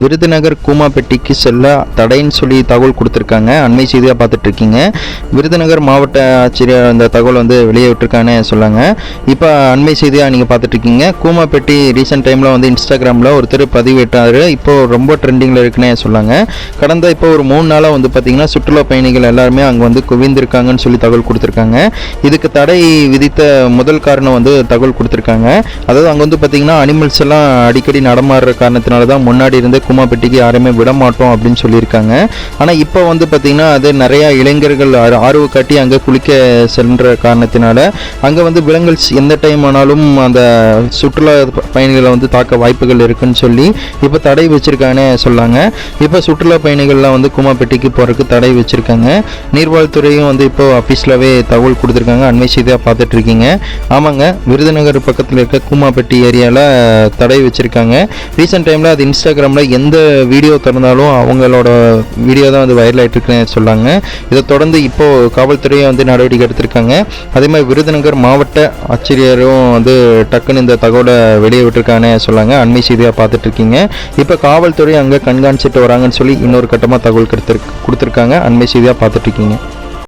விருதுநகர் கூமாப்பட்டிக்கு செல்ல தடைன்னு சொல்லி தகவல் கொடுத்துருக்காங்க. அண்மை செய்தியாக பார்த்துட்டு இருக்கீங்க. விருதுநகர் மாவட்ட ஆட்சியர் அந்த தகவல் வந்து வெளியே விட்டுருக்கான்னு சொல்லாங்க. இப்போ அண்மை செய்தியாக நீங்கள் பார்த்துட்டு இருக்கீங்க. கூமாப்பட்டி ரீசெண்ட் டைமில் வந்து இன்ஸ்டாகிராமில் ஒருத்தர் பதிவிட்டார். இப்போ ரொம்ப ட்ரெண்டிங்கில் இருக்குன்னே சொல்லாங்க. கடந்த இப்போ ஒரு 3 நாளாக வந்து பார்த்திங்கன்னா சுற்றுலா பயணிகள் எல்லாருமே அங்கே வந்து குவிந்திருக்காங்கன்னு சொல்லி தகவல் கொடுத்துருக்காங்க. இதுக்கு தடை விதித்த முதல் காரணம் வந்து தகவல் கொடுத்துருக்காங்க. அதாவது அங்கே வந்து பார்த்திங்கன்னா அனிமல்ஸ் எல்லாம் அடிக்கடி நடமாடுற காரணத்தினால தான் முன்னாடி இருந்து கூமாப்பட்டிக்கு யாருமே விட மாட்டோம் அப்படின்னு சொல்லியிருக்காங்க. ஆனால் இப்போ வந்து பார்த்திங்கன்னா அது நிறையா இளைஞர்கள் ஆர்வ காட்டி அங்கே குளிக்க சென்ற காரணத்தினால அங்கே வந்து விலங்குகள் எந்த டைம் ஆனாலும் அந்த சுற்றுலா பயணிகளை வந்து தாக்க வாய்ப்புகள் இருக்குன்னு சொல்லி இப்போ தடை வச்சுருக்காங்கன்னு சொல்லாங்க. இப்போ சுற்றுலா பயணிகள்லாம் வந்து கூமாப்பட்டிக்கு போகிறதுக்கு தடை வச்சுருக்காங்க. நீர்வாழ்த்துறையும் வந்து இப்போ ஆஃபீஸ்லவே தகவல் கொடுத்துருக்காங்க. அண்மை செய்தியாக பார்த்துட்ருக்கீங்க. ஆமாங்க, விருதுநகர் பக்கத்தில் இருக்க கூமாப்பட்டி ஏரியாவில் தடை வச்சுருக்காங்க. ரீசெண்ட் டைமில் அது இன்ஸ்டாகிராமில் எந்த வீடியோ திறந்தாலும் அவங்களோட வீடியோ தான் வந்து வைரல் ஆகிட்டு இருக்குன்னு சொல்லாங்க. இதை தொடர்ந்து இப்போது காவல்துறையும் வந்து நடவடிக்கை எடுத்திருக்காங்க. அதே மாதிரி விருதுநகர் மாவட்ட ஆட்சியரும் வந்து டக்குன்னு இந்த தகவலை வெளியே விட்டுருக்காங்கன்னு சொல்லாங்க. அண்மை செய்தியாக பார்த்துட்டு இருக்கீங்க. இப்போ காவல்துறை அங்கே கண்காணிச்சிட்டு வராங்கன்னு சொல்லி இன்னொரு கட்டமாக தகவல் கொடுத்துருக்காங்க. அண்மை செய்தியாக பார்த்துட்டு இருக்கீங்க.